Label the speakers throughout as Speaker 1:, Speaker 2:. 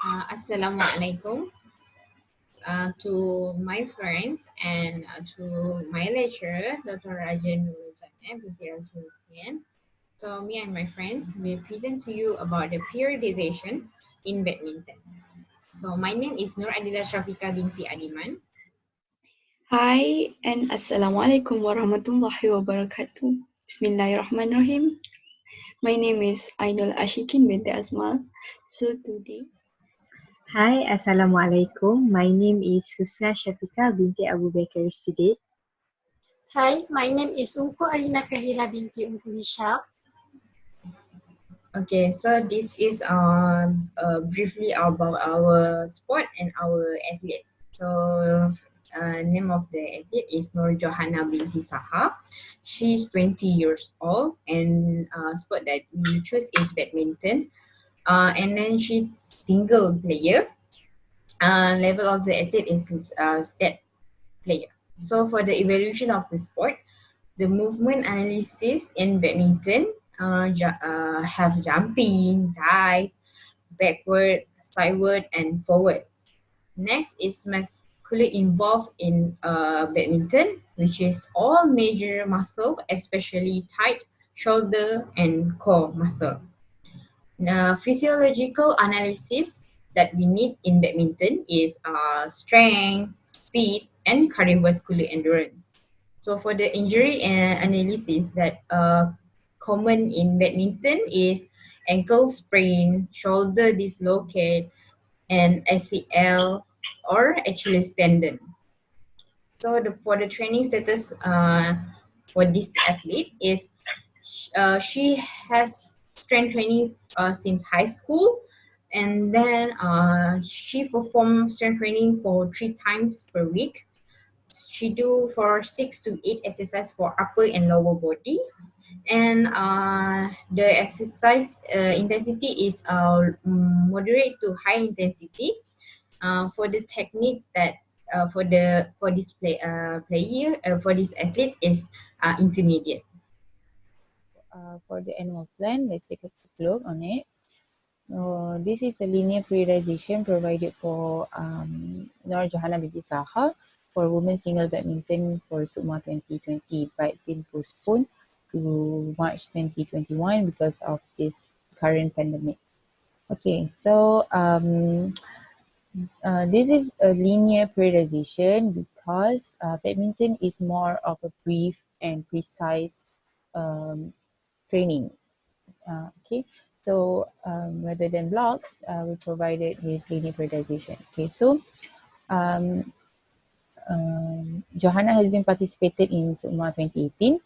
Speaker 1: Assalamualaikum to my friends and to my lecturer, Dr. Rajan Nurulzana binti Al-Sulfian. So me and my friends will present to you about the periodization in badminton. So my name is Nur Adila Shafika binti Adiman.
Speaker 2: Hi and Assalamualaikum warahmatullahi wabarakatuh. Bismillahirrahmanirrahim. My name is Ainul Ashikin binti Asmal. So today,
Speaker 3: Hi, Assalamualaikum. My name is Husna Shafika binti Abu Bakar Siddiq.
Speaker 4: Hi, my name is Unku Arina Kahira binti Unku Hisham.
Speaker 1: Okay, so this is briefly about our sport and our athletes. So name of the athlete is Nur Johanna binti Saha. She's 20 years old and sport that we choose is badminton. And then she's single player. Level of the athlete is state player. So for the evaluation of the sport, the movement analysis in badminton have jumping, dive, backward, sideward, and forward. Next is muscular involved in badminton, which is all major muscle, especially thigh, shoulder, and core muscle. Now, physiological analysis that we need in badminton is strength, speed, and cardiovascular endurance. So for the injury analysis that common in badminton is ankle sprain, shoulder dislocate, and ACL or Achilles tendon. So for the training status for this athlete is she has strength training since high school, and then she performs strength training for 3 times per week. She do for 6 to 8 exercise for upper and lower body, and the exercise intensity is moderate to high intensity. For the technique that for this player for this athlete is intermediate.
Speaker 5: For the annual plan, let's take a quick look on it. This is a linear periodization provided for Nur Johanna binti Saha for women's single badminton for SUKMA 2020, but been postponed to March 2021 because of this current pandemic. Okay, so this is a linear periodization because badminton is more of a brief and precise training. Okay, so rather than blocks, we provided with linear periodization. Okay, so um, Johanna has been participated in SUKMA 2018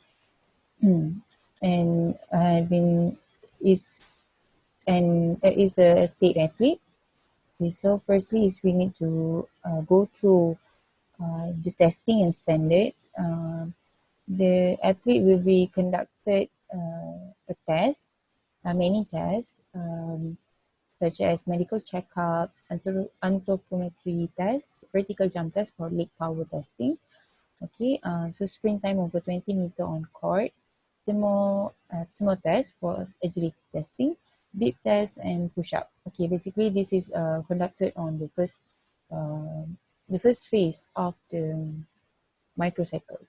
Speaker 5: and is a state athlete. Okay, so firstly is we need to go through the testing and standards. The athlete will be conducted a test, many tests, such as medical checkup, anthropometry tests, vertical jump test for leg power testing. Okay, so sprint time over 20 meter on court, thermo test for agility testing, dip test, and push up. Okay, basically this is conducted on the first phase of the microcycle.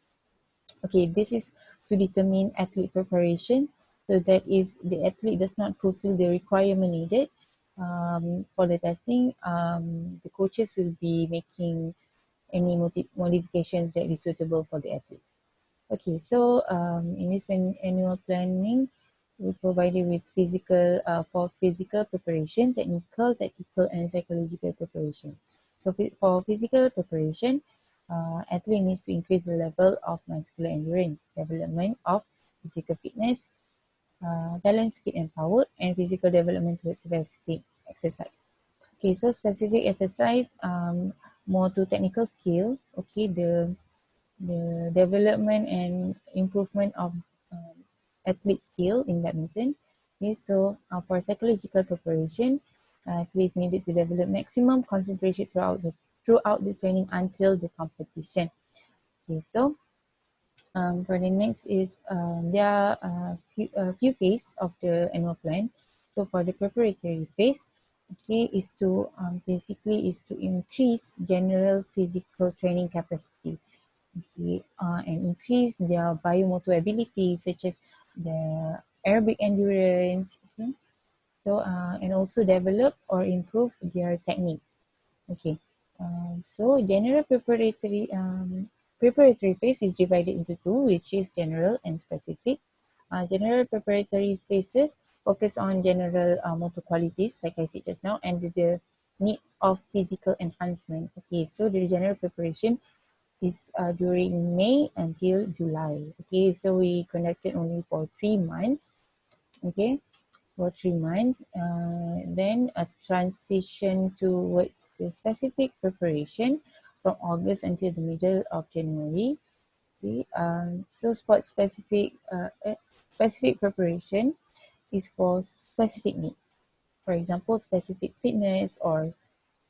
Speaker 5: Okay, this is to determine athlete preparation so that if the athlete does not fulfill the requirement needed for the testing, the coaches will be making any modifications that is suitable for the athlete. Okay, so in this annual planning, we provided with for physical preparation, technical, tactical, and psychological preparation. So for physical preparation, athlete needs to increase the level of muscular endurance, development of physical fitness, balance, speed, and power, and physical development towards specific exercise. Okay, so specific exercise, more to technical skill. Okay, the development and improvement of athlete skill in badminton. Okay, so for psychological preparation, athletes needed to develop maximum concentration throughout the training until the competition. Okay, so for the next is there are few phases of the annual plan. So for the preparatory phase, okay, is to basically is to increase general physical training capacity, okay, and increase their biomotor abilities such as the aerobic endurance, okay, so and also develop or improve their technique. Okay, so general preparatory phase is divided into two, which is general and specific. General preparatory phases focus on general motor qualities, like I said just now, and the need of physical enhancement. Okay, so the general preparation is during May until July. Okay, so we conducted only for 3 months. Okay, for 3 months. Then a transition towards the specific preparation from August until the middle of January. Okay, so sport specific preparation is for specific needs. For example, specific fitness or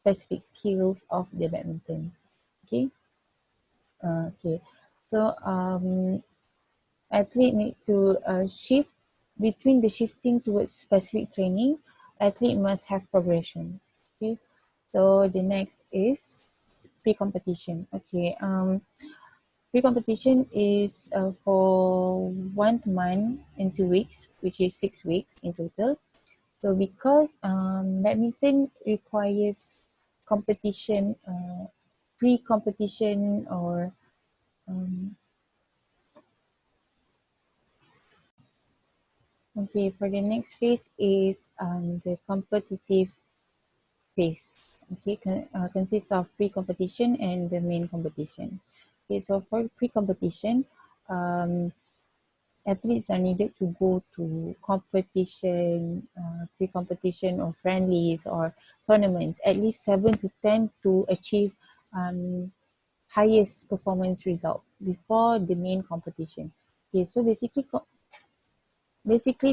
Speaker 5: specific skills of the badminton. Okay, okay. So athlete need to shift between the shifting towards specific training. Athlete must have progression. Okay, so the next is pre-competition. Okay, pre-competition is for 1 month and 2 weeks, which is 6 weeks in total. So because badminton requires competition, pre-competition or um, okay, for the next phase is the competitive phase. Okay, consists of pre-competition and the main competition. Okay, so for pre-competition, um, athletes are needed to go to competition, pre-competition or friendlies or tournaments, at least 7 to 10 to achieve highest performance results before the main competition. Okay, so basically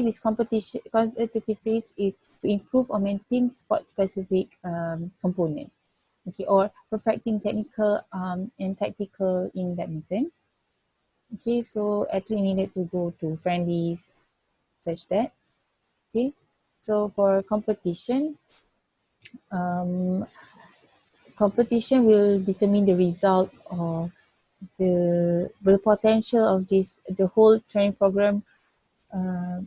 Speaker 5: this competitive phase is to improve or maintain sport specific component, okay, or perfecting technical and tactical in badminton. Okay, so athlete needed to go to friendlies such that. Okay, so for competition, um, competition will determine the result of the potential of this the whole training program uh,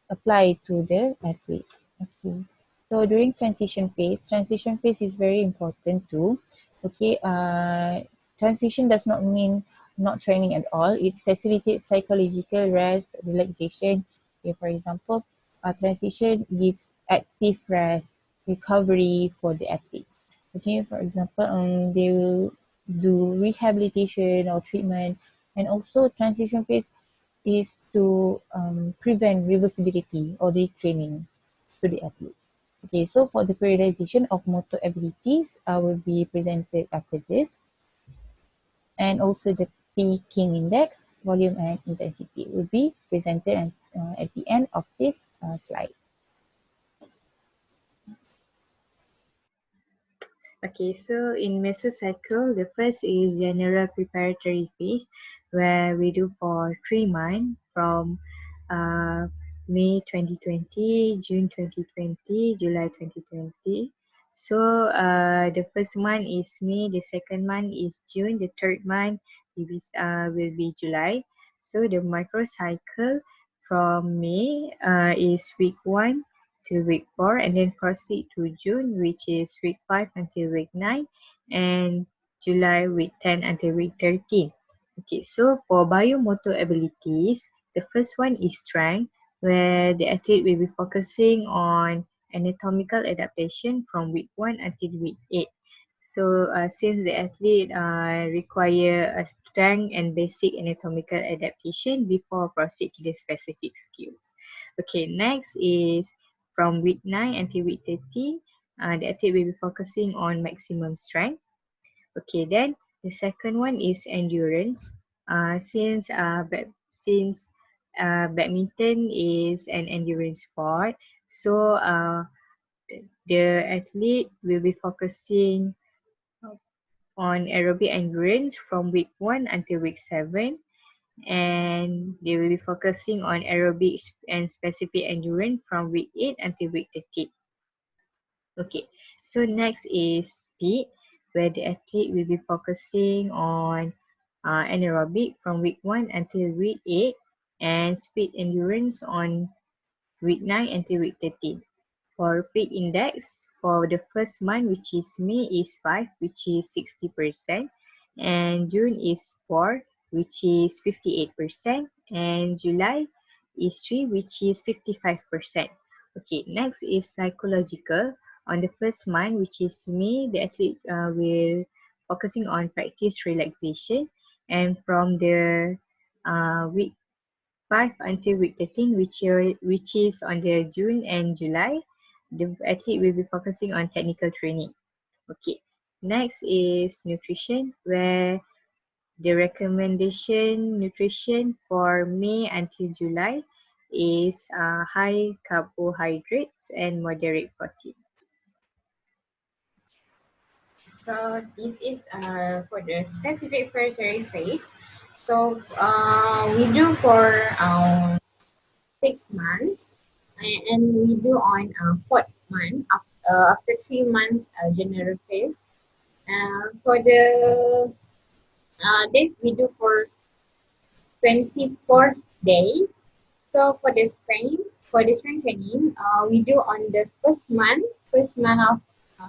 Speaker 5: apply to the athlete. Okay. So during transition phase is very important too. Okay. Transition does not mean not training at all. It facilitates psychological rest, relaxation. Okay, for example, transition gives active rest, recovery for the athletes. Okay, for example, they will do rehabilitation or treatment, and also transition phase is to prevent reversibility or retraining to the athletes. Okay, so for the periodization of motor abilities, I will be presented after this, and also the peaking index, volume and intensity will be presented at the end of this slide.
Speaker 3: Okay, so in mesocycle, the first is general preparatory phase, where we do for 3 months from uh, May 2020, June 2020, July 2020. So the first month is May, the second month is June, the third month will be July. So the microcycle from May is week 1 to week 4, and then proceed to June, which is week 5 until week 9, and July week 10 until week 13. Okay, so for biomotor abilities, the first one is strength, where the athlete will be focusing on anatomical adaptation from week 1 until week 8. So since the athlete require a strength and basic anatomical adaptation before proceed to the specific skills. Okay, next is from week 9 until week 30, the athlete will be focusing on maximum strength. Okay, then the second one is endurance. Since badminton is an endurance sport, so the athlete will be focusing on aerobic endurance from week 1 until week 7, and they will be focusing on aerobic and specific endurance from week 8 until week 30. Okay, so next is speed, where the athlete will be focusing on anaerobic from week 1 until week 8 and speed endurance on week 9 until week 13. For peak index, for the first month, which is May, is 5, which is 60%, and June is 4, which is 58%, and July is 3, which is 55%. Okay, next is psychological. On the first month, which is May, the athlete will focusing on practice relaxation, and from the week 5 until week 13, which is on the June and July, the athlete will be focusing on technical training. Okay, next is nutrition, where the recommendation nutrition for May until July is high carbohydrates and moderate protein.
Speaker 1: So this is for the specific preparatory phase. So we do for 6 months, and we do on fourth month after 3 months general phase. For the days we do for 24 days. So for the strength training, we do on the first month of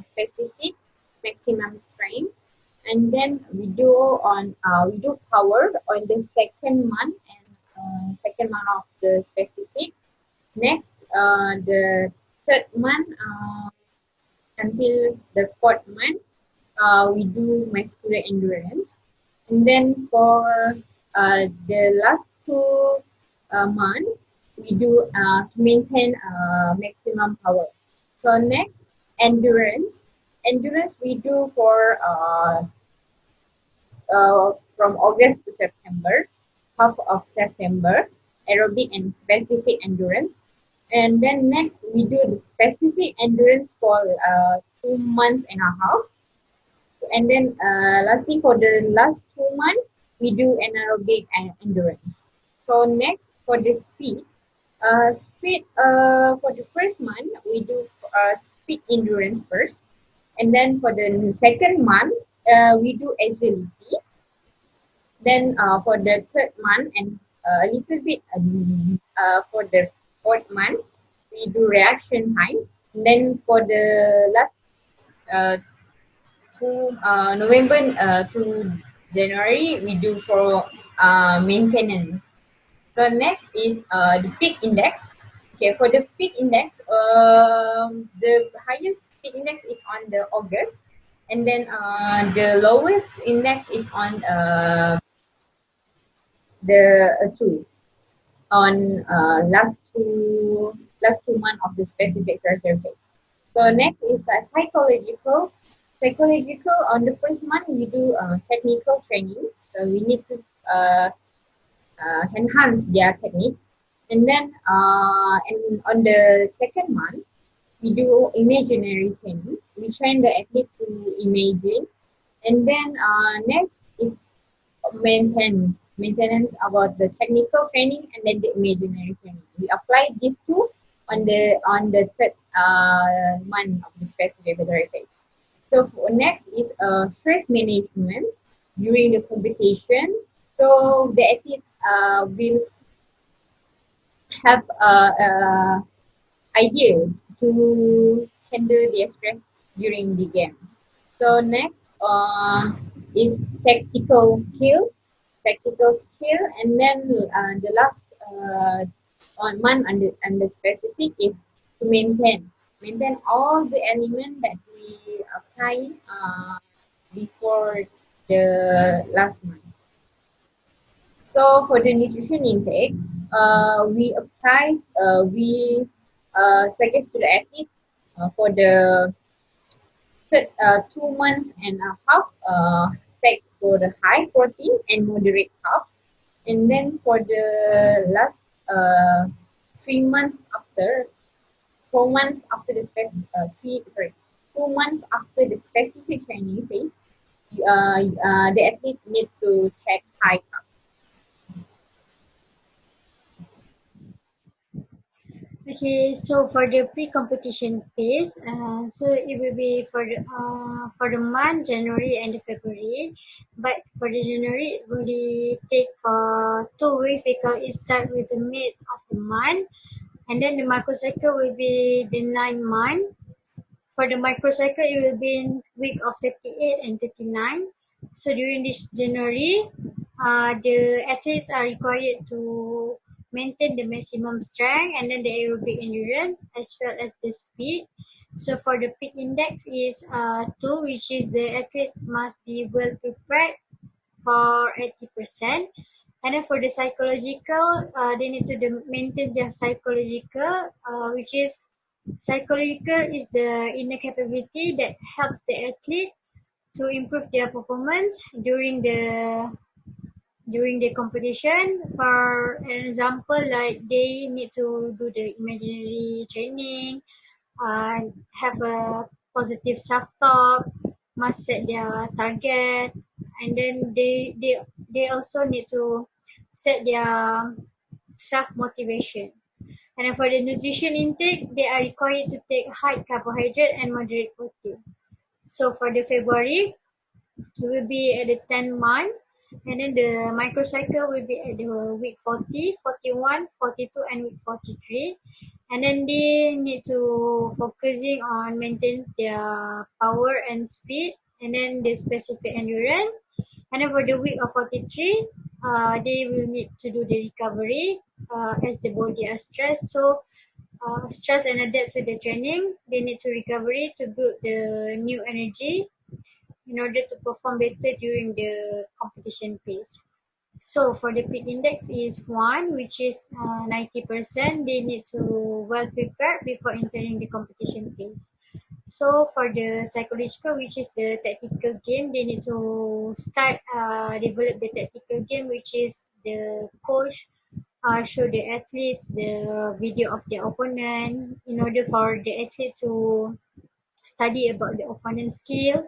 Speaker 1: specific maximum strength, and then we do power on the second month and second month of the specific. Next, the third month until the fourth month, we do muscular endurance, and then for the last two months, we do to maintain maximum power. So next, endurance. Endurance we do for from August to September, half of September, aerobic and specific endurance. And then next we do the specific endurance for 2 months and a half. And then lastly for the last 2 months, we do anaerobic and endurance. So next for the speed, for the first month, we do speed endurance first. And then for the second month, we do agility. Then for the third month and a little bit for the fourth month, we do reaction time. And then for the last uh, November to January, we do for maintenance. So next is the peak index. Okay, for the peak index, the highest peak index is on the August, and then the lowest index is on the two on last 2 months of the specific character phase. So next is psychological. Psychological, on the first month we do technical training. So we need to enhance their technique. And then and on the second month, we do imaginary training. We train the athlete to imagine. And then next is maintenance. Maintenance about the technical training and then the imaginary training. We apply these two on the third month of the specific preparatory phase. So next is stress management during the competition. So the athlete will have a idea to handle their stress during the game. So next is tactical skill, and then the last on month and the specific is to maintain all the elements that we apply before the last month. So for the nutrition intake, we suggest to the athlete for the 2 months and a half, take for the high protein and moderate carbs. And then for the last 3 months after, 4 months after the 2 months after the specific training phase, the athlete need to check high carbs.
Speaker 4: Okay, so for the pre-competition phase, so it will be for the month January and February, but for the January it will take for 2 weeks because it starts with the mid of the month, and then the microcycle will be the 9 month. For the microcycle, it will be in week of 38 and 39. So during this January, the athletes are required to maintain the maximum strength and then the aerobic endurance as well as the speed. So for the peak index is 2, which is the athlete must be well prepared for 80%. And then for the psychological, they need to maintain their psychological, which is psychological is the inner capability that helps the athlete to improve their performance during the competition. For an example, like they need to do the imaginary training, have a positive self-talk, must set their target, and then they also need to set their self-motivation. And then for the nutrition intake, they are required to take high carbohydrate and moderate protein. So for the February, it will be at the 10th month, and then the microcycle will be at the week 40, 41, 42, and week 43. And then they need to focusing on maintain their power and speed, and then the specific endurance. And then for the week of 43, they will need to do the recovery as the body are stressed. So stress and adapt to the training. They need to recovery to build the new energy in order to perform better during the competition phase. So for the peak index is 1, which is 90%. They need to well prepare before entering the competition phase. So for the psychological, which is the tactical game, they need to start develop the tactical game, which is the coach show the athletes the video of their opponent in order for the athlete to study about the opponent's skill,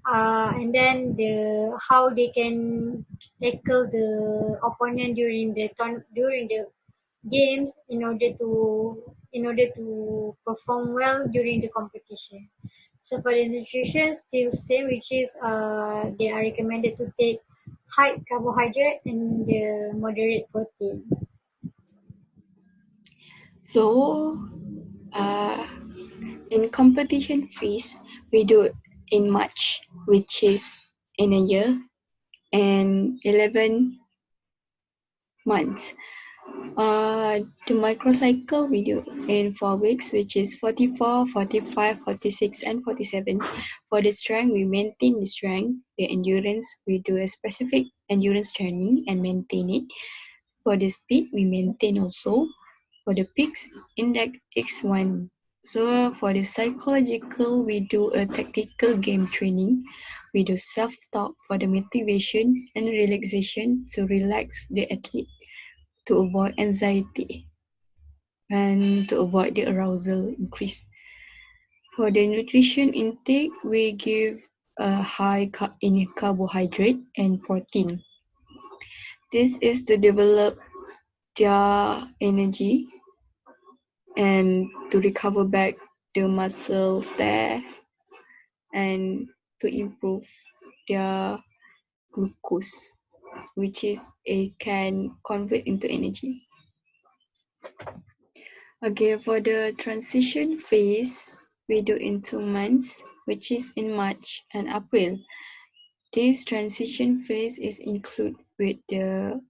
Speaker 4: and then the how they can tackle the opponent during the games in order to perform well during the competition. So for the nutrition, still same, which is they are recommended to take high carbohydrate and the moderate protein.
Speaker 2: So, uh, in competition phase, we do in March, which is in a year, and 11 months. The microcycle we do in 4 weeks, which is 44, 45, 46, and 47. For the strength, we maintain the strength. The endurance, we do a specific endurance training and maintain it. For the speed, we maintain also. For the peaks, index X1. So for the psychological, we do a tactical game training. We do self-talk for the motivation and relaxation to relax the athlete, to avoid anxiety and to avoid the arousal increase. For the nutrition intake, we give a high in carbohydrate and protein. This is to develop their energy and to recover back the muscle there and to improve their glucose, which is it can convert into energy. Okay, for the transition phase, we do in 2 months, which is in March and April. This transition phase is included with the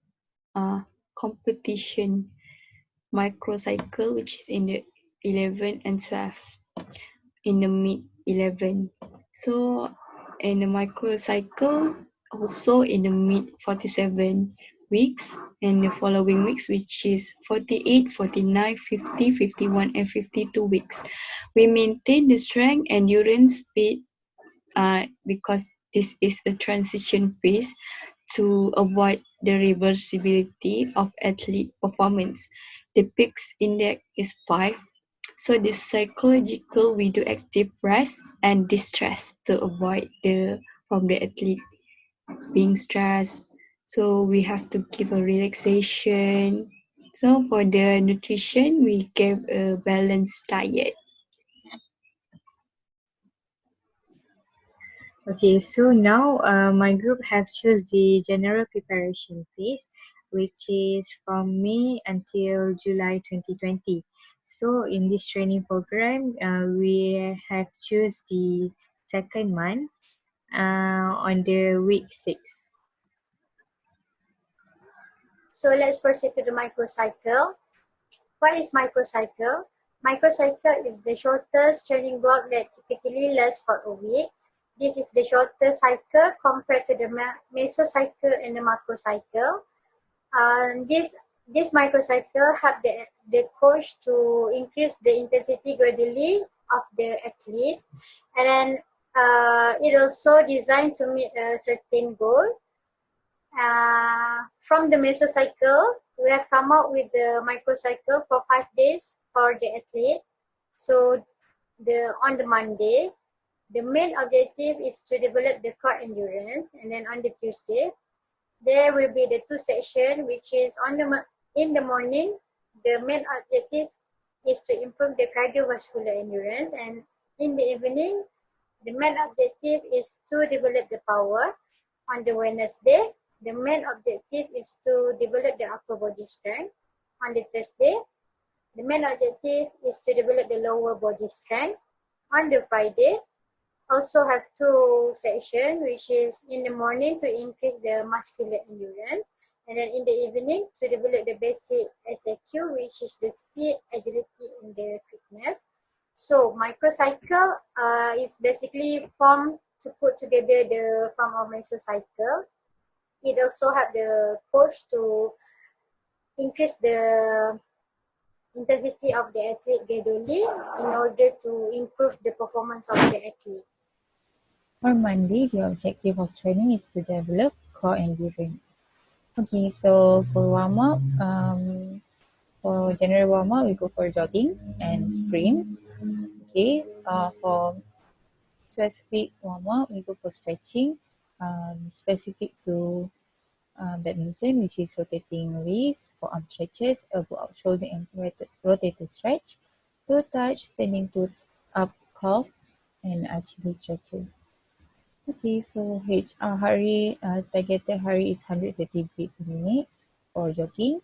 Speaker 2: competition microcycle, which is in the 11 and 12, in the mid 11. So in the microcycle, also in the mid 47 weeks, and the following weeks, which is 48, 49, 50, 51, and 52 weeks. We maintain the strength, endurance, speed, because this is a transition phase to avoid the reversibility of athlete performance. The PIX index is 5. So the psychological, we do active rest and distress to avoid from the athlete being stressed. So we have to give a relaxation So for the nutrition, we gave a balanced diet.
Speaker 3: Okay, so now my group have choose the general preparation phase, which is from May until July 2020. So in this training program, we have choose the second month on the week 6.
Speaker 4: So let's proceed to the microcycle. What is microcycle? Microcycle is the shortest training block that typically lasts for a week. This is the shortest cycle compared to the mesocycle and the macrocycle. This microcycle help the coach to increase the intensity gradually of the athlete, and then it also designed to meet a certain goal. From the mesocycle, we have come up with the microcycle for 5 days for the athlete. So on the Monday, the main objective is to develop the core endurance, and then on the Tuesday, there will be the 2 sections, which is in the morning. The main objective is to improve the cardiovascular endurance, and in the evening, the main objective is to develop the power. On the Wednesday, the main objective is to develop the upper body strength. On the Thursday, the main objective is to develop the lower body strength. On the Friday, also have 2 sections, which is in the morning to increase the muscular endurance, and then in the evening to develop the basic SAQ, which is the speed, agility, and the quickness. So microcycle is basically formed to put together the form of mesocycle. It also have the coach to increase the intensity of the athlete gradually in order to improve the performance of the athlete.
Speaker 5: For Monday, the objective of training is to develop core endurance. Okay, so for warm-up, for general warm-up, we go for jogging and sprint. Okay, for specific warm-up, we go for stretching, specific to badminton, which is rotating wrist, for arm stretches, elbow out shoulder and rotator stretch, toe touch, standing to up calf, and actually stretches. Okay, so heart rate, targeted heart rate is 130 beats per minute for jogging,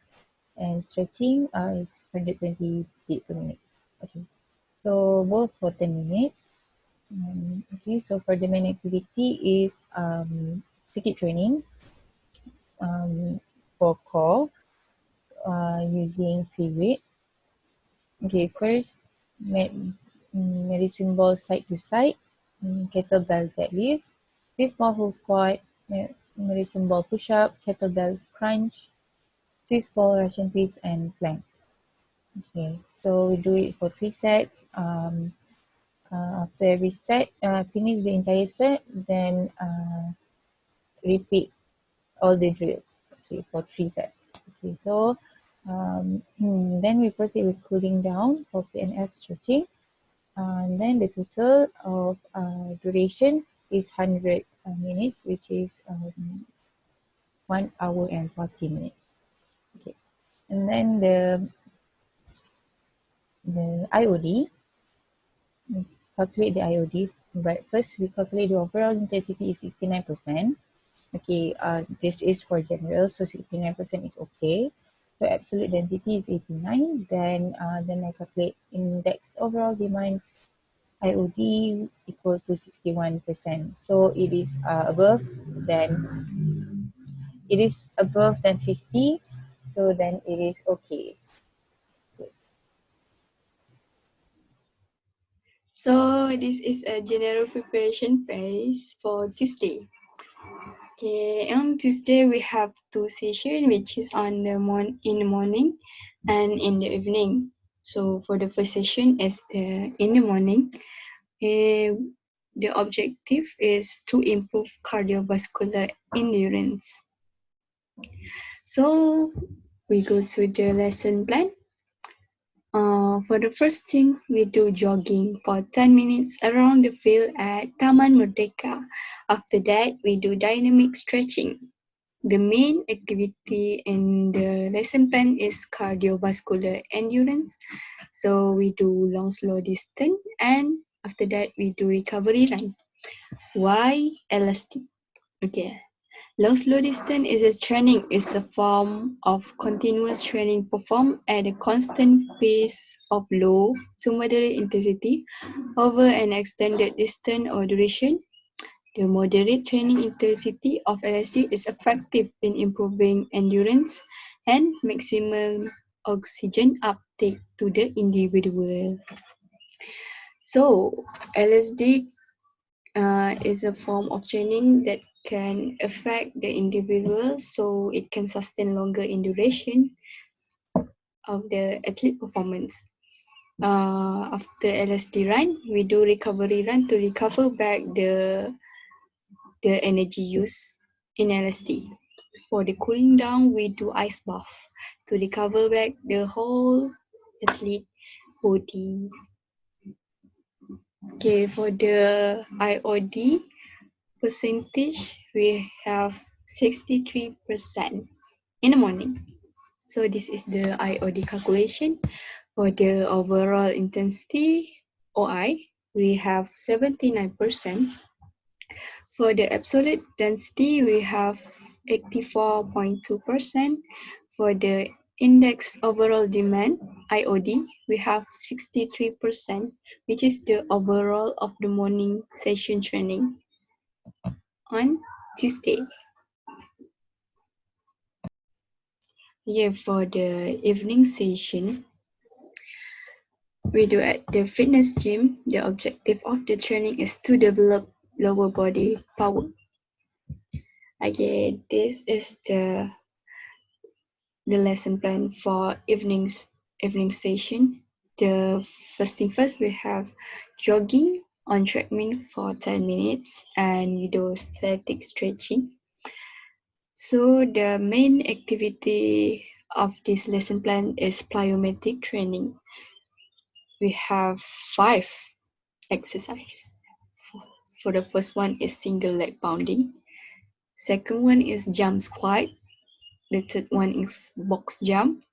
Speaker 5: and stretching is 120 beats per minute. Okay, so both for 10 minutes. Okay, so for the main activity is circuit training for core using free weight. Okay, first medicine ball side to side, kettlebell deadlift, twist ball full squat, medicine ball push up, kettlebell crunch, twist ball Russian twist, and plank. Okay, so we do it for 3 sets. After every set, finish the entire set, then repeat all the drills. Okay, for 3 sets. Okay, so then we proceed with cooling down for PNF stretching. And then the total of duration is 100 minutes, which is 1 hour and 40 minutes. Okay, and then the IOD, calculate the IOD, but first we calculate the overall intensity is 69%. Okay, this is for general, so 69% is okay. So absolute density is 89. Then I calculate index overall demand IOD equal to 61%. So it is above than 50. So then it is okay.
Speaker 2: So this is a general preparation phase for Tuesday. Okay, on Tuesday we have 2 sessions, which is in the morning and in the evening. So for the first session is in the morning. The objective is to improve cardiovascular endurance. So we go to the lesson plan. For the first thing, we do jogging for 10 minutes around the field at Taman Merdeka. After that, we do dynamic stretching. The main activity in the lesson plan is cardiovascular endurance. So we do long slow distance, and after that we do recovery run. Why LSD? Okay. Long slow distance is a training is a form of continuous training performed at a constant pace of low to moderate intensity over an extended distance or duration. The moderate training intensity of LSD is effective in improving endurance and maximum oxygen uptake to the individual. So, LSD is a form of training that can affect the individual so it can sustain longer in duration of the athlete performance. After LSD run, we do recovery run to recover back the energy used in LSD. For the cooling down, we do ice bath to recover back the whole athlete body. Okay, for the IOD percentage, we have 63% in the morning. So this is the IOD calculation. For the overall intensity, OI, we have 79%. For the absolute density, we have 84.2%. For the index overall demand, IOD, we have 63%, which is the overall of the morning session training on Tuesday. Yeah, for the evening session, we do at the fitness gym. The objective of the training is to develop lower body power. Okay, this is the lesson plan for evening session. The first thing first, we have jogging on treadmill for 10 minutes and we do static stretching. So the main activity of this lesson plan is plyometric training. We have 5 exercises. For the first one is single leg pounding. Second one is jump squat. The third one is box jump.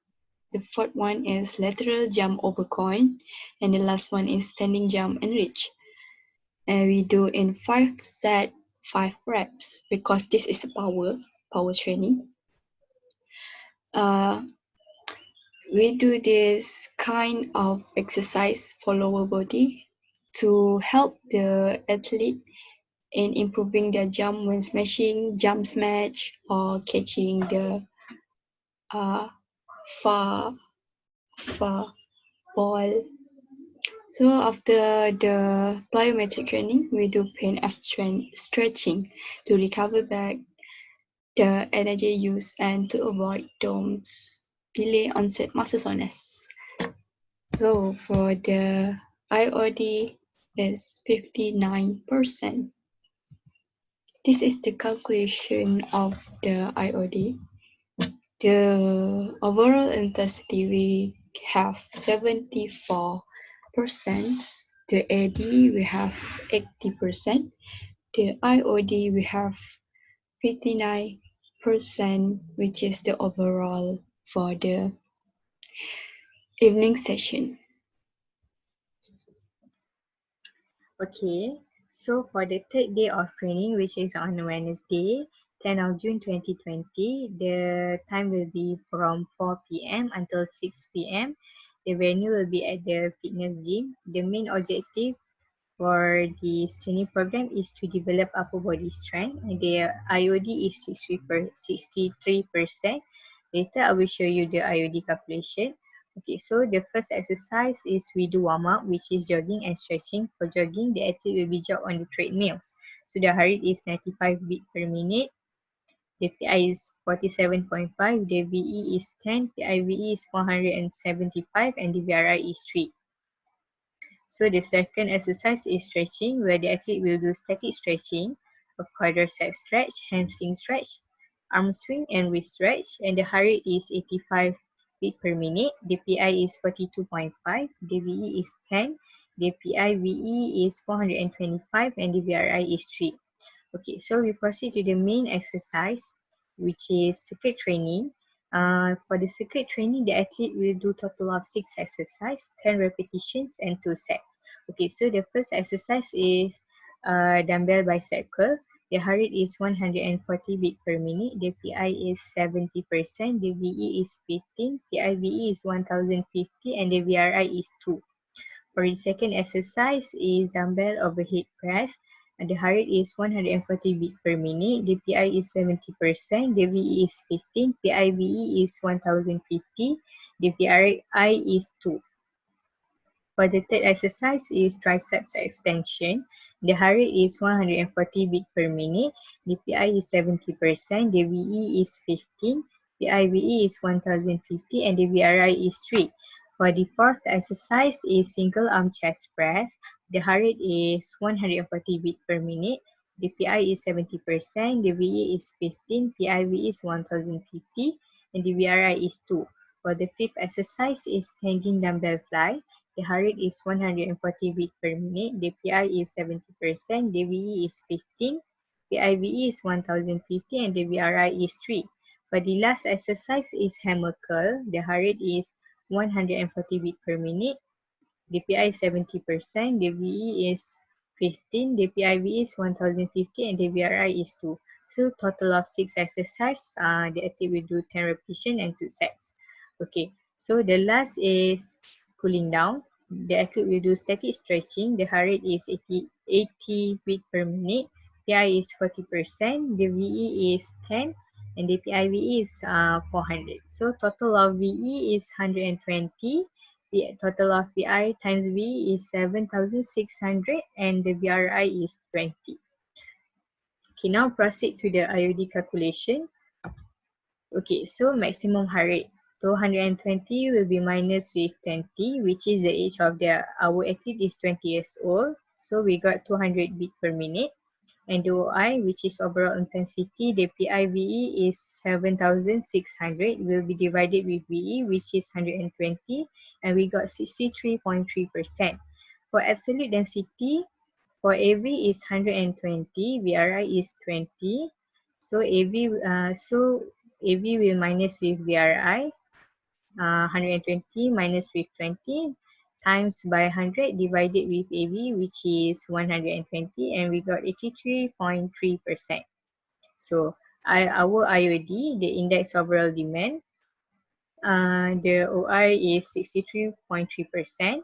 Speaker 2: The fourth one is lateral jump over coin. And the last one is standing jump and reach. And we do in 5 set, 5 reps because this is a power training. We do this kind of exercise for lower body to help the athlete in improving their jump when smashing, jump smash, or catching the far ball. So after the plyometric training, we do pain F stretching to recover back the energy use and to avoid DOMS, delay onset muscle soreness. So for the IOD is 59%. This is the calculation of the IOD. The overall intensity we have 74%. The AD we have 80%. The IOD we have 59%, which is the overall for the evening session.
Speaker 3: Okay, so for the third day of training, which is on Wednesday, 10 of June 2020, the time will be from 4 p.m. until 6 p.m. The venue will be at the fitness gym. The main objective for this training program is to develop upper body strength. The IOD is 63%. Later, I will show you the IOD calculation. Okay, so the first exercise is we do warm up, which is jogging and stretching. For jogging, the athlete will be jog on the treadmills. So the heart rate is 95 beats per minute. The PI is 47.5, the VE is 10, PIVE is 475, and the VRI is 3. So the second exercise is stretching, where the athlete will do static stretching, a quadricep stretch, hamstring stretch, arm swing and wrist stretch, and the heart rate is 85 beats per minute. The PI is 42.5, the VE is 10, the PIVE is 425, and the VRI is 3. Okay, so we proceed to the main exercise. which is circuit training. For the circuit training, the athlete will do total of 6 exercises, 10 repetitions and 2 sets. Okay, so the first exercise is dumbbell bicep curl. The heart rate is 140 beat per minute. The PI is 70%. The VE is 15. PIVE is 1050 and the VRI is 2. For the second exercise is dumbbell overhead press. And the heart rate is 140 beat per minute. The PI is 70%. The VE is 15. PIVE is 1050. The VRI is 2. For the third exercise is triceps extension. The heart rate is 140 beat per minute. The PI is 70%. The VE is 15. PIVE is 1050 and the VRI is 3. For the fourth exercise is single arm chest press. The heart rate is 140 beat per minute. The PI is 70%. The VE is 15. PIV is 1050 and the VRI is 2. For the fifth exercise is hanging dumbbell fly. The heart rate is 140 beat per minute. The PI is 70%. The VE is 15. PIVE is 1050 and the VRI is 3. For the last exercise is hammer curl. The heart rate is 140 beat per minute. The PI is 70%. The VE is 15. The PIV is 1050 and the VRI is 2. So total of 6 exercises. The athlete will do 10 repetitions and 2 sets. Okay. So the last is cooling down. The athlete will do static stretching. The heart rate is 80 beat per minute. PI is 40%. The VE is 10 and the PIVE is 400. So total of VE is 120. The total of PI times VE is 7,600 and the VRI is 20. Okay, now proceed to the IOD calculation. Okay, so maximum heart rate. So 120 will be minus with 20, which is the age of our athlete is 20 years old. So we got 200 beat per minute. And the OI, which is overall intensity, the PIVE is 7,600, will be divided with VE, which is 120, and we got 63.3%. For absolute density, for AV is 120, VRI is 20. So AV will minus with VRI, 120 minus with 20 times by 100 divided with AV, which is 120, and we got 83.3%. So our IOD, the index overall demand, the OI is 63.3%,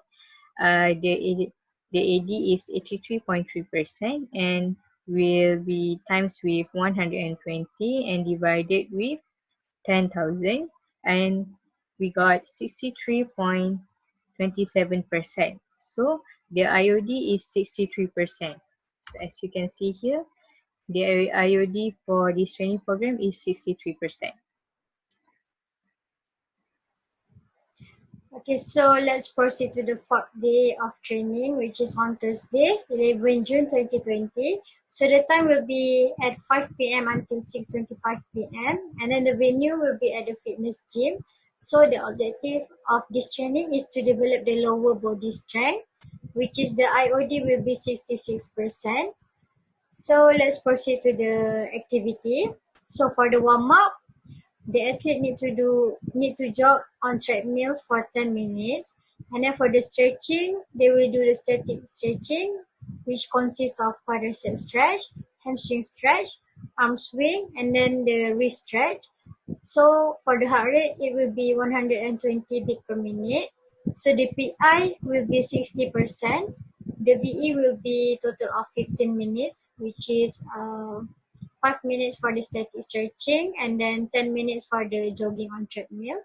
Speaker 3: the AD is 83.3%, and will be times with 120 and divided with 10,000, and we got 63.27%. So the IOD is 63%. So as you can see here, the IOD for this training program is 63%.
Speaker 4: Okay, so let's proceed to the fourth day of training, which is on Thursday, 11 June 2020. So the time will be at 5 p.m. until 6:25 p.m. And then the venue will be at the fitness gym. So the objective of this training is to develop the lower body strength, which is the IOD will be 66%. So let's proceed to the activity. So for the warm-up, the athlete need to jog on treadmills for 10 minutes. And then for the stretching, they will do the static stretching, which consists of quadricep stretch, hamstring stretch, arm swing, and then the wrist stretch. So for the heart rate, it will be 120 beat per minute. So the PI will be 60%. The VE will be total of 15 minutes, which is 5 minutes for the static stretching and then 10 minutes for the jogging on treadmill.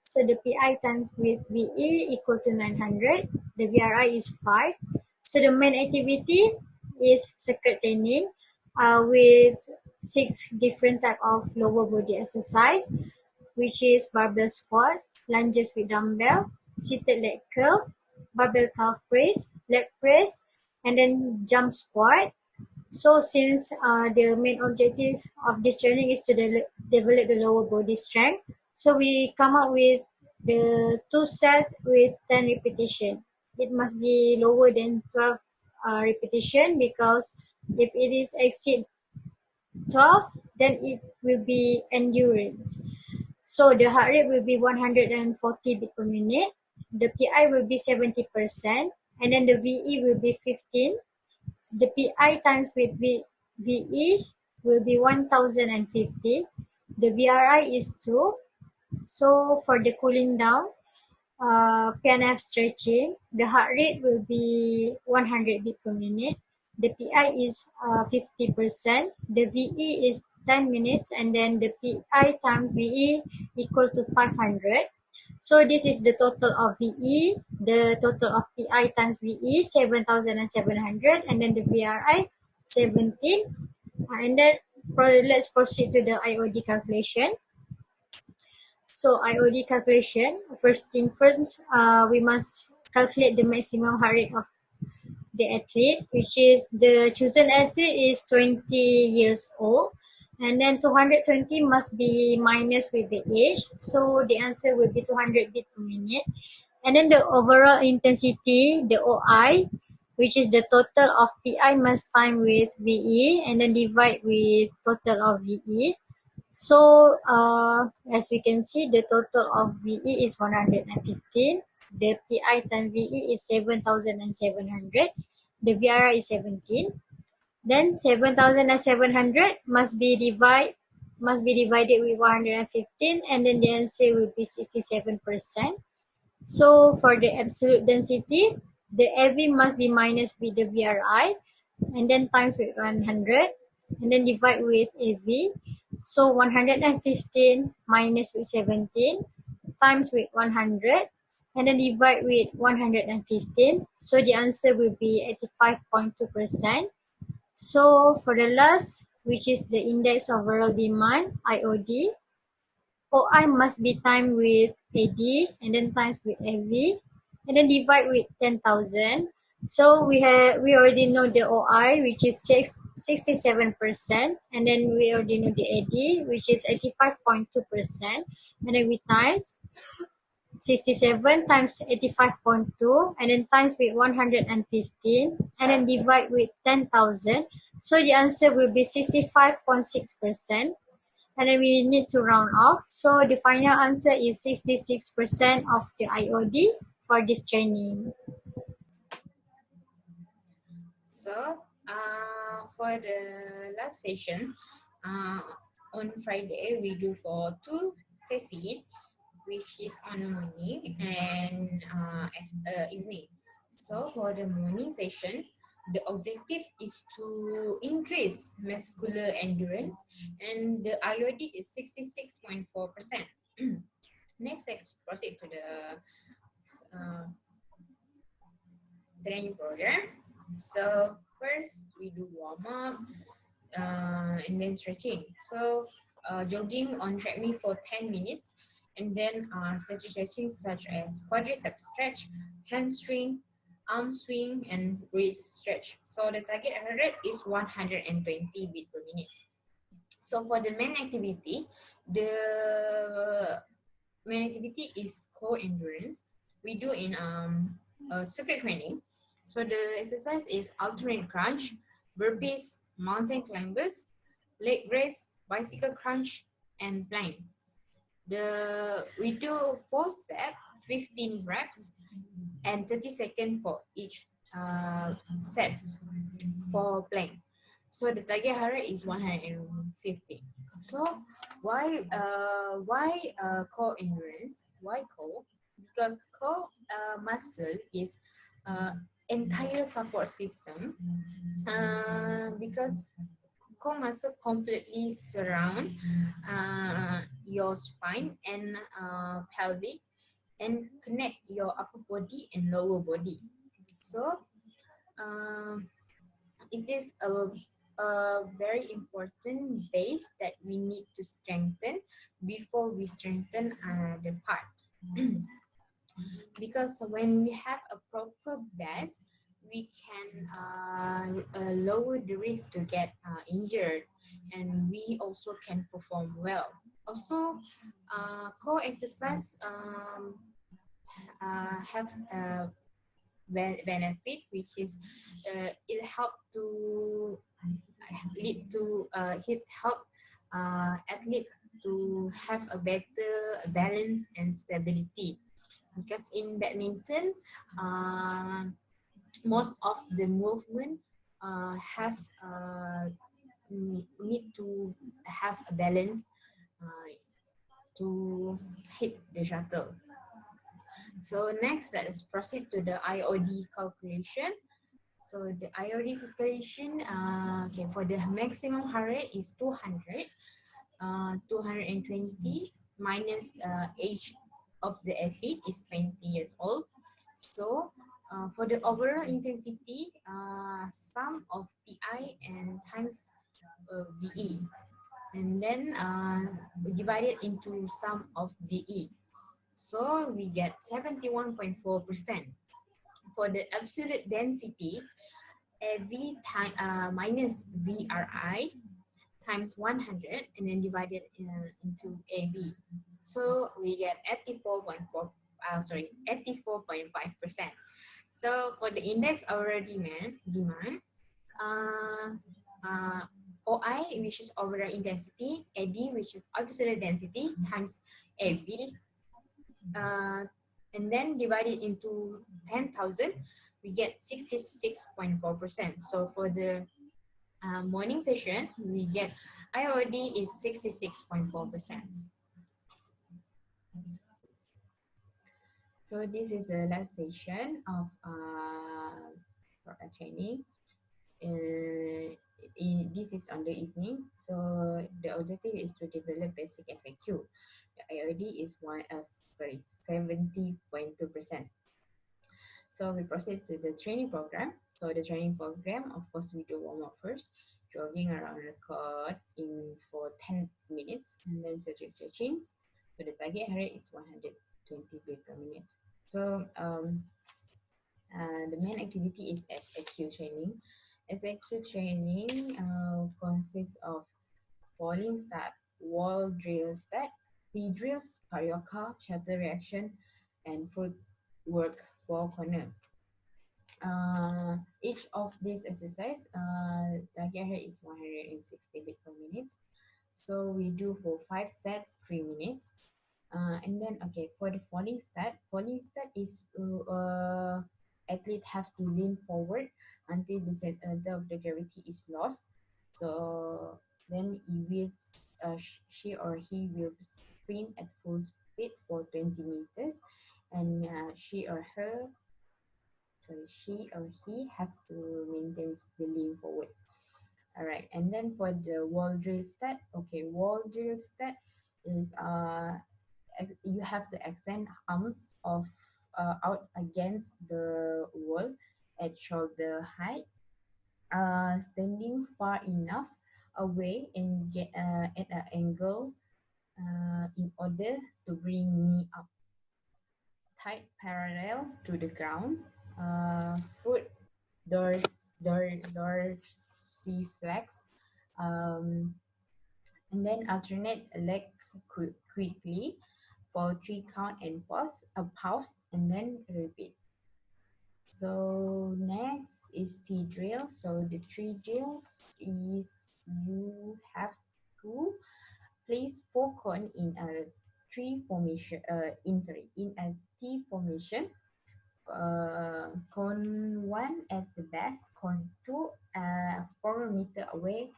Speaker 4: So the PI times with VE equal to 900. The VRI is 5. So the main activity is circuit training with 6 different type of lower body exercise, which is barbell squats, lunges with dumbbell, seated leg curls, barbell calf raise, leg press, and then jump squat. So since the main objective of this training is to develop the lower body strength, so we come up with the 2 sets with 10 repetition. It must be lower than 12 repetition, because if it is exceed 12, then it will be endurance. So the heart rate will be 140 beat per minute. The PI will be 70%, and then the VE will be 15. So the PI times with VE will be 1050. The VRI is 2. So for the cooling down, PNF stretching, the heart rate will be 100 beat per minute. The PI is 50%. The VE is 10 minutes, and then the PI times VE equal to 500. So this is the total of VE, the total of PI times VE 7,700, and then the VRI 17. And then let's proceed to the IOD calculation. So IOD calculation, first thing first, we must calculate the maximum heart rate of the athlete, which is the chosen athlete is 20 years old, and then 220 must be minus with the age, so the answer will be 200 beat per minute. And then the overall intensity, the OI, which is the total of PI must time with VE, and then divide with total of VE. So as we can see, the total of VE is 115. The PI times VE is 7,700. The VRI is 17. Then 7,700 must be divided with 115, and then the answer will be 67%. So for the absolute density, the AV must be minus with the VRI, and then times with 100, and then divide with AV. So 115 minus with 17 times with 100, and then divide with 115. So the answer will be 85.2%. So for the last, which is the index overall demand, IOD, OI must be timed with AD, and then times with AV, and then divide with 10,000. So we already know the OI, which is 67%, and then we already know the AD, which is 85.2%, and then we times 67 times 85.2, and then times with 115, and then divide with 10,000. So the answer will be 65.6%. And then we need to round off. So the final answer is 66% of the IOD for this training.
Speaker 1: So for the last session, on Friday we do for 2 sessions, which is on the morning and evening. So for the morning session, the objective is to increase muscular endurance, and the IOD is 66.4%. Next, let's proceed to the training program. So first we do warm up and then stretching. So jogging on treadmill for 10 minutes, and then stretching such as quadriceps stretch, hamstring, arm swing, and wrist stretch. So the target heart rate is 120 beat per minute. So for the main activity, the main activity is core endurance. We do in circuit training. So the exercise is alternate crunch, burpees, mountain climbers, leg raise, bicycle crunch, and plank. We do 4 sets, 15 reps, and 30 seconds for each set for plank. So the target heart rate is 150. So why core endurance? Why core? Because core muscle is entire support system. Because core muscle completely surround your spine and pelvic, and connect your upper body and lower body. So it is a very important base that we need to strengthen before we strengthen the part. Because when we have a proper base, we can lower the risk to get injured, and we also can perform well. Also, core exercise have a benefit, which is it help lead to it help athlete to have a better balance and stability, because in badminton most of the movement have need to have a balance uh, to hit the shuttle. So next, let us proceed to the IOD calculation. So the IOD calculation, okay, for the maximum heart rate is 200, 220 minus age of the athlete is 20 years old. So for the overall intensity, sum of PI and times VE, and then we divide it into sum of VE. So we get 71.4%. For the absolute density, AV time minus VRI times 100 and then divided into AV. So we get 84.5%. So for the index of demand, uh, uh, OI, which is overall intensity, AD, which is absolute density, times AV, and then divided into 10,000, we get 66.4%. So for the morning session, we get IOD is 66.4%. So this is the last session of for a training. This is on the evening. So the objective is to develop basic SIQ. The IOD is 70.2%. So we proceed to the training program. So the training program, of course, we do warm up first, jogging around the court for 10 minutes, and then stretching. So the target heart rate is 120 beats per minute. So the main activity is SIQ training. SIQ training consists of falling start, wall drill start, T drills, carioca, shuttle reaction, and footwork ball corner. Each of these exercise, target height is 160 beats per minute. So we do for 5 sets, 3 minutes. And then, okay, for the falling start is athlete have to lean forward until the center of the gravity is lost. So then he will, she or he will sprint at full speed for 20 meters, and she or he has to maintain the lean forward. All right, and then for the wall drill start, okay, wall drill start is you have to extend arms of out against the wall at shoulder height, standing far enough away and get at an angle in order to bring knee up tight parallel to the ground, foot dorsiflex, and then alternate leg quickly for 3 count and pause, and then repeat. So next is T drill. So the 3 drills is you have to place 4 cone in a T formation. In a T formation. Cone 1 at the base, cone 2 4 meters away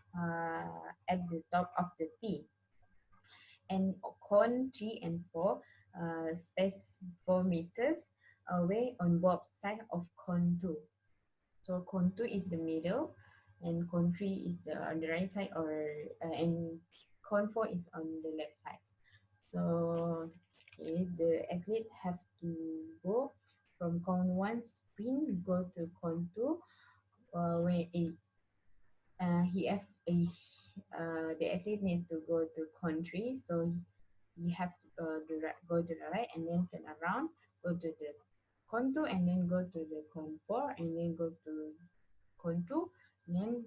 Speaker 1: at the top of the T, and cone 3 and 4 space 4 meters away on both sides of cone 2. So cone 2 is the middle, and cone 3 is on the right side, and cone 4 is on the left side. So okay, the athlete has to go from cone 1 sprint, go to cone 2, when the athlete needs to go to cone 3, so you have to go to the right and then turn around, go to the cone 2 and then go to the cone 4 and then go to cone 2, and then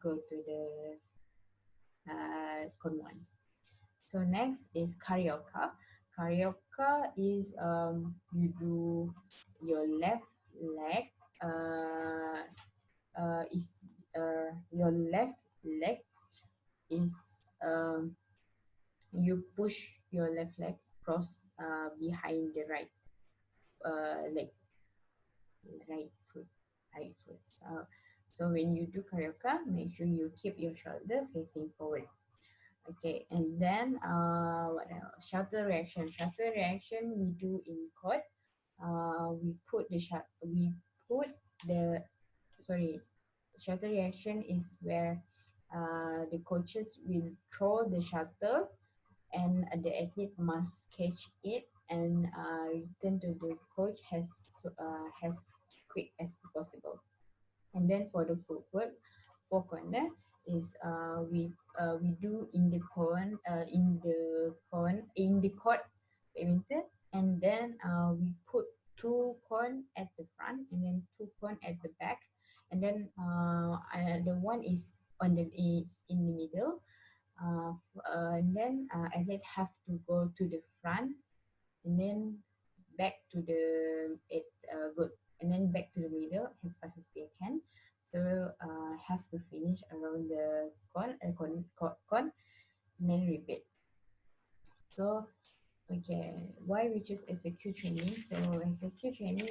Speaker 1: go to the cone 1. So next is carioca. Carioca is you do your left leg is your left leg is you push your left leg cross behind the leg, right foot, right foot. So when you do carioca, make sure you keep your shoulder facing forward. Okay, and then what else? Shuttle reaction. Shuttle reaction we do in quad. We put the shuttle reaction is where the coaches will throw the shuttle and the athlete must catch it and return to the coach as quick as possible. And then for the footwork, four corner is we do in the court badminton, and then we put two cone at the front and then two cone at the back, and then the one is is in the middle, and then athlete have to go to the front and then back to the good, and then back to the middle as fast as they can. So have to finish around the con and then repeat. So okay, why we choose SAQ training? So SAQ training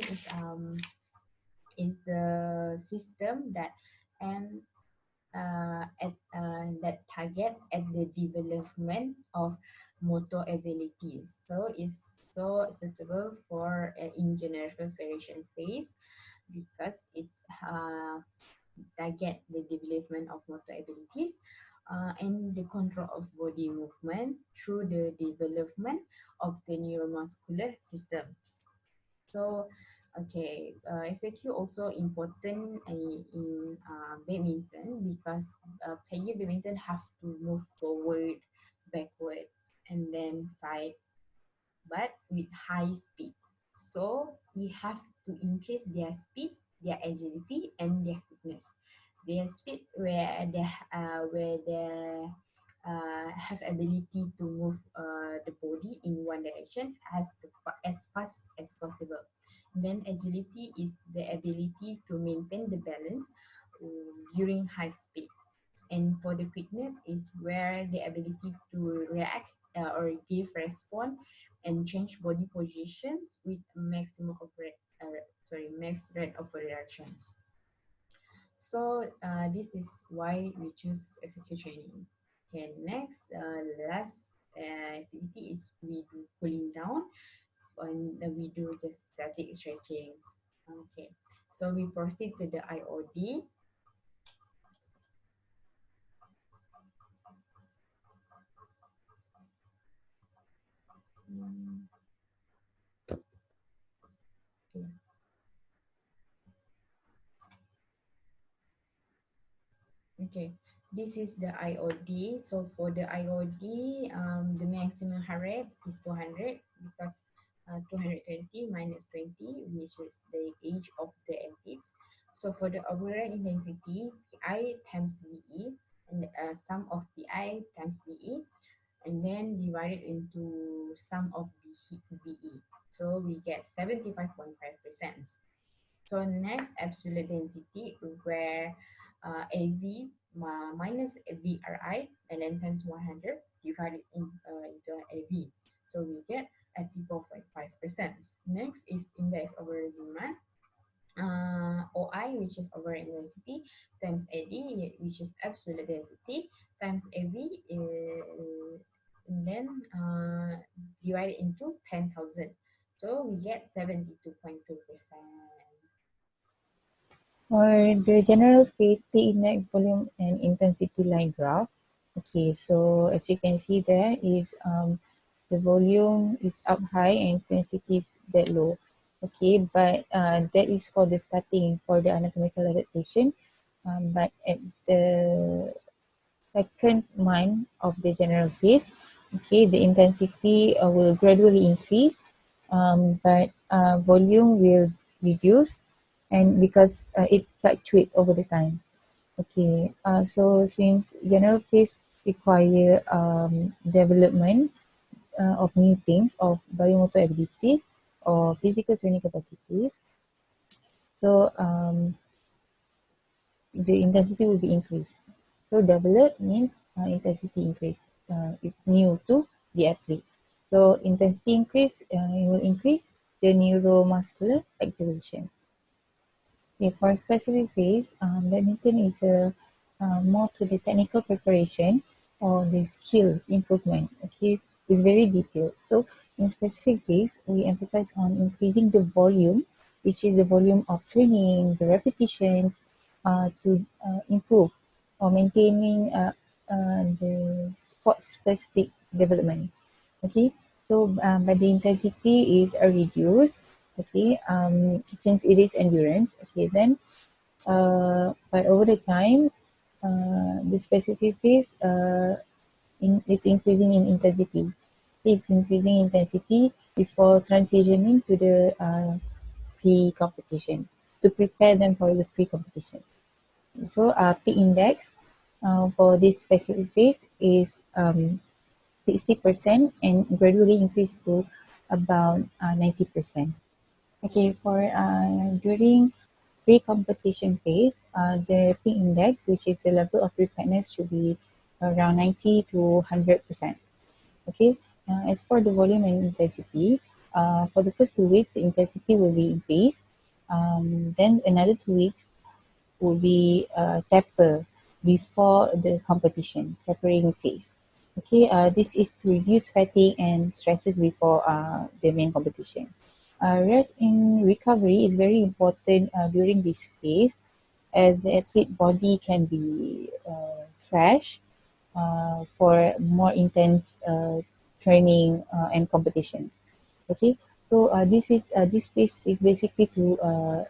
Speaker 1: is the system that and that target at the development of motor abilities. So it's so suitable for in general preparation phase because it's target the development of motor abilities and the control of body movement through the development of the neuromuscular systems. So, okay, SAQ also important in badminton because player badminton have to move forward, backward, and then side, but with high speed. So you have to increase their speed, their agility, and their quickness. Their speed where they have ability to move the body in one direction as fast as possible. And then agility is the ability to maintain the balance during high speed. And for the quickness is where the ability to react or give response and change body positions with max rate of reactions. So this is why we choose SAQ training. Okay, next, last activity is we do cooling down and we do just static stretching. Okay, so we proceed to the IOD. Okay. Okay, this is the IOD. So for the IOD, the maximum heart rate is 200 because 220 minus 20, which is the age of the athletes. So for the overall intensity, PI times VE and sum of PI times VE, and then divided into sum of VE. So we get 75.5%. So next, absolute density, where AV minus VRI and then times 100 divided into AV. So we get 84.5%. Next is index over demand. OI, which is over intensity, times AD, which is absolute density, times AV, and then divided into 10,000. So we get 72.2%.
Speaker 5: For the general phase, P index, volume, and intensity line graph. Okay, so as you can see there is the volume is up high and intensity is that low. Okay, but that is for the starting for the anatomical adaptation. But at the second month of the general phase, okay, the intensity will gradually increase, but volume will reduce, and because it fluctuates over the time. Okay, so since general phase require development of new things, of biomotor abilities or physical training capacity, so the intensity will be increased. So develop means intensity increase. It's new to the athlete. So intensity increase, it will increase the neuromuscular activation. Okay, for specific phase, badminton is more to the technical preparation or the skill improvement. Okay, it's very detailed. So in specific phase, we emphasize on increasing the volume, which is the volume of training, the repetitions, to improve or maintaining the sport specific development. Okay, so but the intensity is reduced. Okay, since it is endurance. Okay, then but over the time, the specific phase is increasing in intensity. It's increasing intensity before transitioning to the pre-competition to prepare them for the pre-competition. So peak index for this specific phase is 60% and gradually increase to about 90%. Okay, for during pre-competition phase, the peak index, which is the level of preparedness, should be around 90 to 100%. Okay, as for the volume and intensity, for the first 2 weeks, the intensity will be increased. Then another 2 weeks will be taper before the competition, tapering phase. Okay, this is to reduce fatigue and stresses before the main competition. Rest in recovery is very important during this phase, as the athlete body can be fresh for more intense training and competition. Okay, so this phase is basically to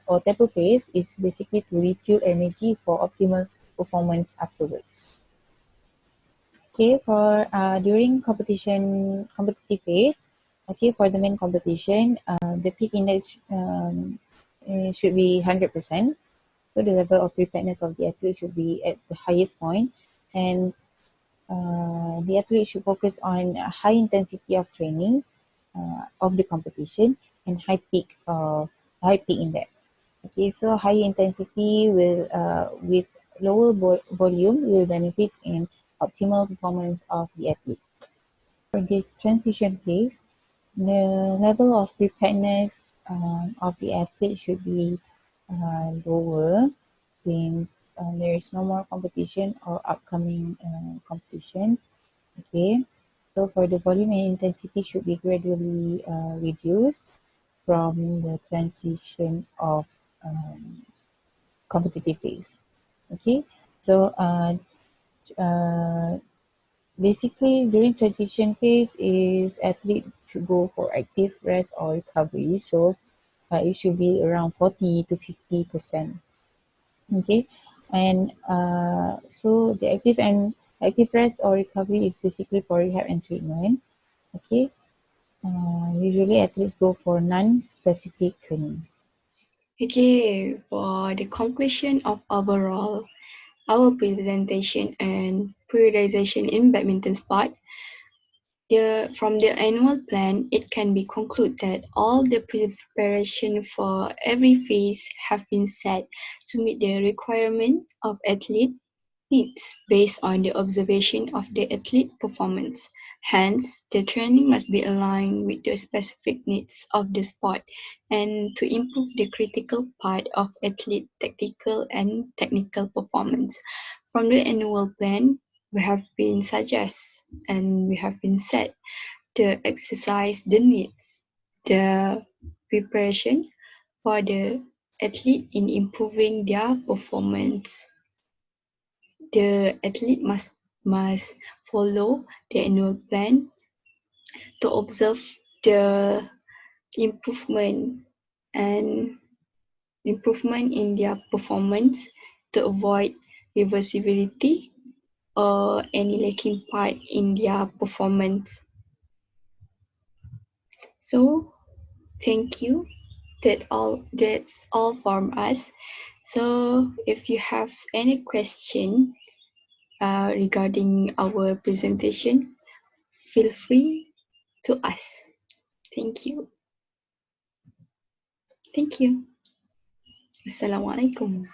Speaker 5: or taper phase is basically to refuel energy for optimal performance afterwards. Okay, for during competitive phase, okay, for the main competition, the peak index should be 100%. So the level of preparedness of the athlete should be at the highest point, and the athlete should focus on a high intensity of training of the competition and high peak index. Okay, so high intensity will with lower volume will benefit in optimal performance of the athlete. For this transition phase, the level of preparedness of the athlete should be lower since there is no more competition or upcoming competitions. Okay, so for the volume and intensity should be gradually reduced from the transition of competitive phase. Okay, so basically during transition phase is athlete should go for active rest or recovery. So it should be around 40 to 50%. Okay, and so the active rest or recovery is basically for rehab and treatment. Okay, usually athletes go for non-specific training.
Speaker 2: Okay, for the conclusion of overall our presentation and prioritization in badminton sport, from the annual plan, it can be concluded that all the preparation for every phase have been set to meet the requirement of athlete needs based on the observation of the athlete performance. Hence, the training must be aligned with the specific needs of the sport and to improve the critical part of athlete tactical and technical performance. From the annual plan, we have been suggest and we have been set to exercise the needs, the preparation for the athlete in improving their performance. The athlete must follow the annual plan to observe the improvement and improvement in their performance to avoid reversibility or any lacking part in their performance. So thank you. That's all from us. So if you have any question regarding our presentation, feel free to ask. Thank you. Thank you. Assalamualaikum.